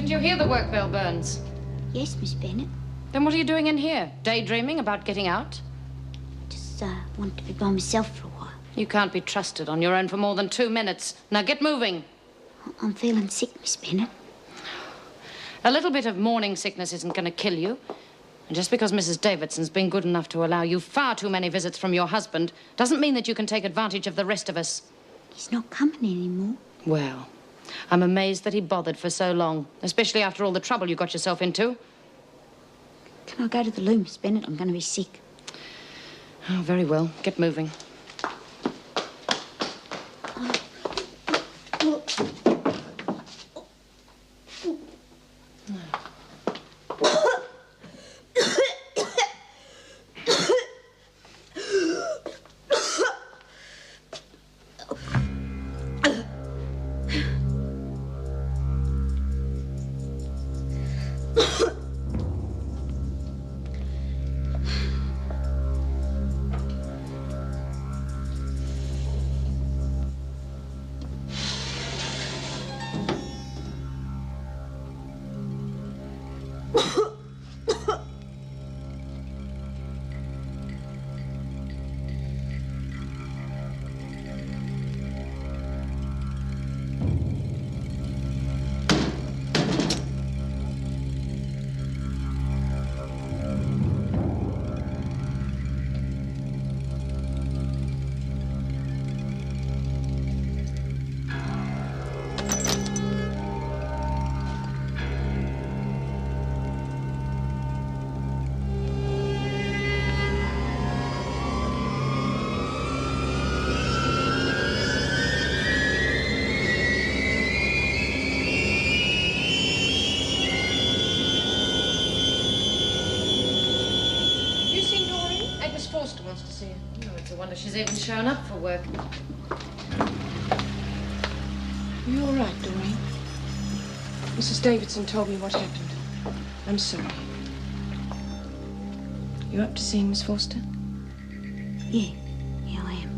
Didn't you hear the work bell, Burns? Yes, Miss Bennett. Then what are you doing in here? Daydreaming about getting out? Just want to be by myself for a while. You can't be trusted on your own for more than 2 minutes. Now get moving. I'm feeling sick, Miss Bennett. A little bit of morning sickness isn't going to kill you. And just because Mrs. Davidson's been good enough to allow you far too many visits from your husband doesn't mean that you can take advantage of the rest of us. He's not coming anymore. Well, I'm amazed that he bothered for so long, especially after all the trouble you got yourself into. Can I go to the loo, Miss Bennett? I'm going to be sick. Oh, very well. Get moving. Forster wants to see you. Oh, it's a wonder she's even shown up for work. Are you all right, Doreen? Mrs. Davidson told me what happened. I'm sorry. You up to seeing Miss Forster? Yeah, I am.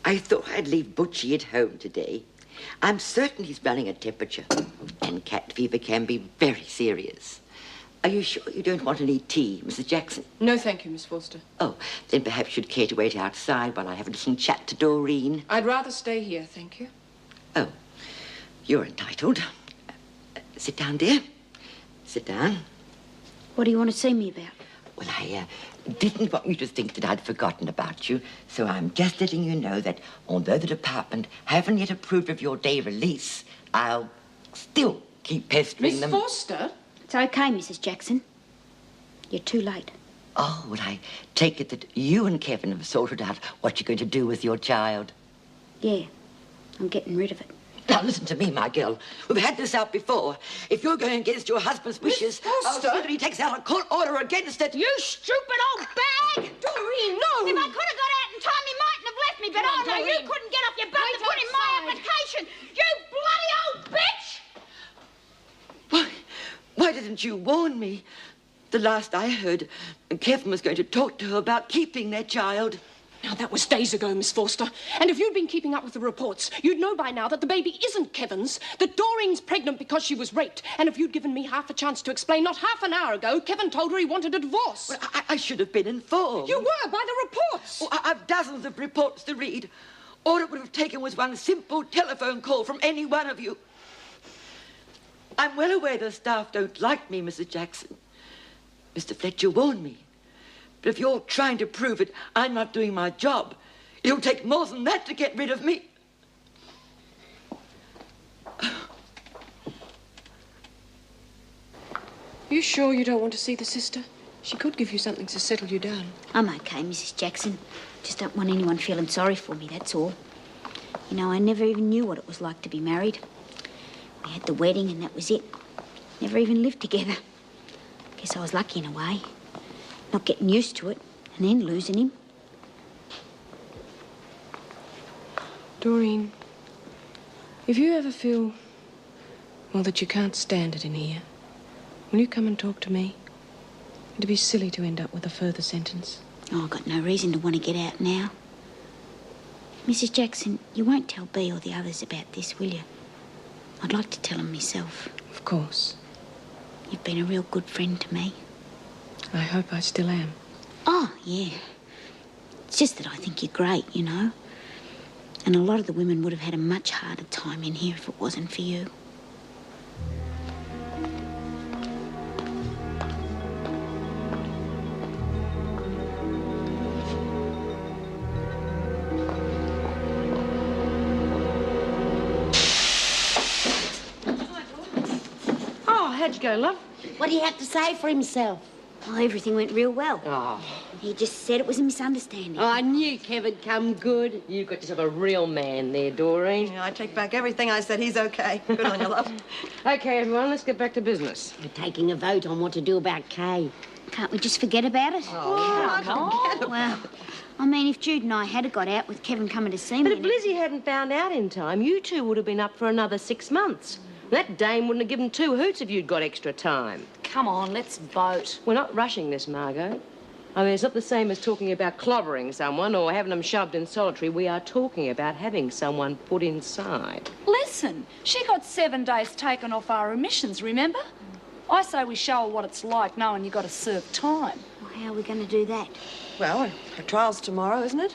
I thought I'd leave Butchie at home today. I'm certain he's running a temperature, and cat fever can be very serious. Are you sure you don't want any tea, Mrs. Jackson? No, thank you, Miss Forster. Oh, then perhaps you'd care to wait outside while I have a little chat to Doreen. I'd rather stay here, thank you. Oh, you're entitled. Sit down, dear. Sit down. What do you want to see me about? Well, I didn't want you to think that I'd forgotten about you, so I'm just letting you know that although the department haven't yet approved of your day release, I'll still keep pestering them. Miss Forster? It's okay, Mrs. Jackson. You're too late. Oh, well, I take it that you and Kevin have sorted out what you're going to do with your child. Yeah, I'm getting rid of it. Now, listen to me, my girl. We've had this out before. If you're going against your husband's wishes, I'll see that he takes out a court order against it. You stupid old bag! Doreen, no! If I could have got out in time, he mightn't have left me, but oh no, you Doreen. couldn't get off your butt to put in my application! You bloody old bitch! Why didn't you warn me? The last I heard, Kevin was going to talk to her about keeping their child. Now, that was days ago, Miss Forster. And if you'd been keeping up with the reports, you'd know by now that the baby isn't Kevin's, that Doreen's pregnant because she was raped. And if you'd given me half a chance to explain, not half an hour ago, Kevin told her he wanted a divorce. Well, I should have been informed. You were, by the reports. Oh, I've dozens of reports to read. All it would have taken was one simple telephone call from any one of you. I'm well aware the staff don't like me, Mrs. Jackson. Mr. Fletcher warned me. But if you're trying to prove it, I'm not doing my job. It'll take more than that to get rid of me. You sure you don't want to see the sister? She could give you something to settle you down. I'm okay, Mrs. Jackson. Just don't want anyone feeling sorry for me, that's all. You know, I never even knew what it was like to be married. We had the wedding and that was it. Never even lived together. Guess I was lucky in a way. Not getting used to it and then losing him. Doreen, if you ever feel, well, that you can't stand it in here, will you come and talk to me? It'd be silly to end up with a further sentence. Oh, I've got no reason to want to get out now. Mrs. Jackson, you won't tell Bea or the others about this, will you? I'd like to tell them myself. Of course. You've been a real good friend to me. I hope I still am. Oh, yeah. It's just that I think you're great, you know. And a lot of the women would have had a much harder time in here if it wasn't for you. Oh, how'd you go, love? What do you have to say for himself? Oh, everything went real well. Oh, He just said it was a misunderstanding. I knew Kevin come good. You've got yourself a real man there, Doreen. Yeah, I take back everything I said. He's okay. Good on you, love. Okay, everyone, let's get back to business. We're taking a vote on what to do about Kay. Can't we just forget about it? Well, I mean, if Jude and I had got out with Kevin coming to see me... But if and- Lizzie hadn't found out in time, you two would have been up for another 6 months. That dame wouldn't have given 2 hoots if you'd got extra time. Come on, let's vote. We're not rushing this, Margot. I mean, it's not the same as talking about clobbering someone or having them shoved in solitary. We are talking about having someone put inside. Listen, she got 7 days taken off our emissions, remember? I say we show her what it's like knowing you got to serve time. Well, how are we going to do that? Well, her trial's tomorrow, isn't it?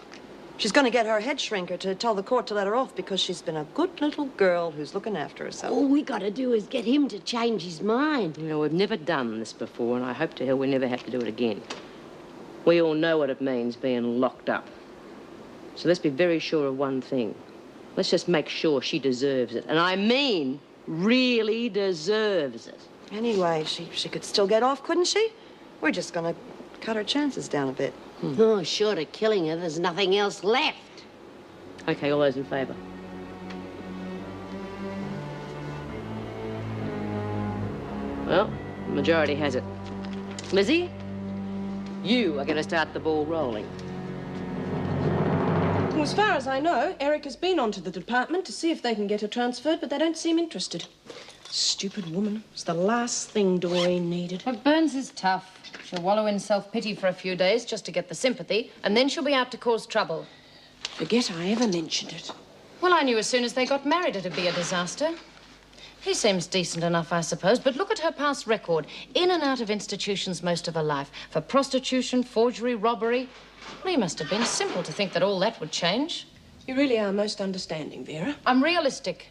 She's going to get her head shrinker to tell the court to let her off because she's been a good little girl who's looking after herself. Oh. All we got to do is get him to change his mind. You know, we've never done this before, and I hope to hell we never have to do it again. We all know what it means being locked up. So let's be very sure of one thing. Let's just make sure she deserves it. And I mean, really deserves it. Anyway, she could still get off, couldn't she? We're just going to cut her chances down a bit. Oh, short of killing her, there's nothing else left. Okay, all those in favour? Well, the majority has it. Lizzie, you are going to start the ball rolling. Well, as far as I know, Eric has been onto the department to see if they can get her transferred, but they don't seem interested. Stupid woman. It's the last thing Doreen needed. But Burns is tough. She'll wallow in self-pity for a few days just to get the sympathy, and then she'll be out to cause trouble. Forget I ever mentioned it. Well, I knew as soon as they got married it'd be a disaster. He seems decent enough, I suppose, but look at her past record. In and out of institutions most of her life. For prostitution, forgery, robbery. Well, he must have been simple to think that all that would change. You really are most understanding, Vera. I'm realistic.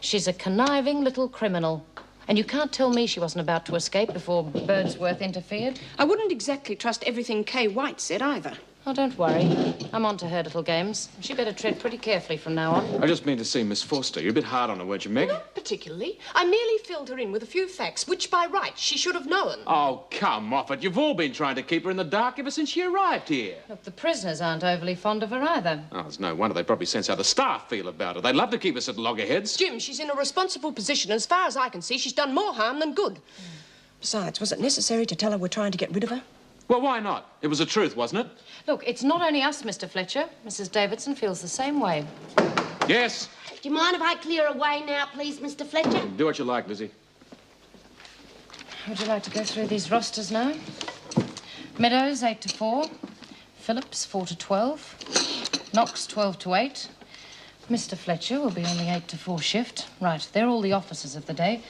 She's a conniving little criminal. And you can't tell me she wasn't about to escape before Birdsworth interfered. I wouldn't exactly trust everything Kay White said either. Oh, don't worry. I'm on to her little games. She better tread pretty carefully from now on. I just mean to see Miss Forster. You're a bit hard on her, weren't you, Meg? Not particularly. I merely filled her in with a few facts, which by right she should have known. Oh, come off it. You've all been trying to keep her in the dark ever since she arrived here. Look, the prisoners aren't overly fond of her either. Oh, it's no wonder. They probably sense how the staff feel about her. They'd love to keep us at loggerheads. Jim, she's in a responsible position. As far as I can see, she's done more harm than good. Besides, was it necessary to tell her we're trying to get rid of her? Well, why not? It was the truth, wasn't it? Look, it's not only us, Mr. Fletcher. Mrs. Davidson feels the same way. Yes. Do you mind if I clear away now, please, Mr. Fletcher? Do what you like, Lizzie. Would you like to go through these rosters now? Meadows, 8 to 4. Phillips, 4 to 12. Knox, 12 to 8. Mr. Fletcher will be on the 8 to 4 shift. Right, they're all the officers of the day.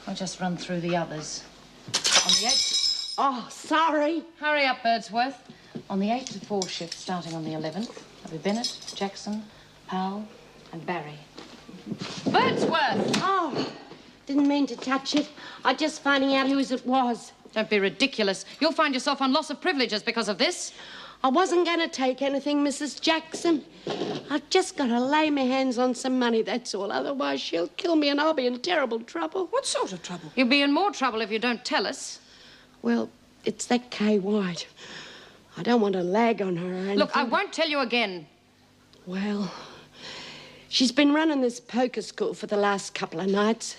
I'll just run through the others. On the 8 Oh, sorry. Hurry up, Birdsworth. On the 8 to 4 shift, starting on the 11th, there'll be Bennett, Jackson, Powell, and Barry. Birdsworth! Oh, didn't mean to touch it. I'm just finding out whose it was. Don't be ridiculous. You'll find yourself on loss of privileges because of this. I wasn't going to take anything, Mrs. Jackson. I've just got to lay my hands on some money, that's all. Otherwise, she'll kill me and I'll be in terrible trouble. What sort of trouble? You'll be in more trouble if you don't tell us. Well, it's that Kay White. I don't want to lag on her or anything. Look, I won't tell you again. Well, she's been running this poker school for the last couple of nights.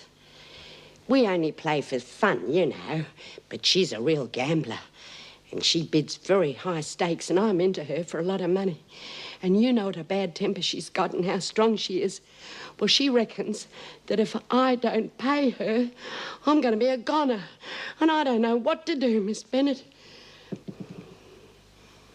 We only play for fun, you know, but she's a real gambler. And she bids very high stakes, and I'm into her for a lot of money. And you know what a bad temper she's got and how strong she is. Well, she reckons that if I don't pay her, I'm going to be a goner. And I don't know what to do, Miss Bennett.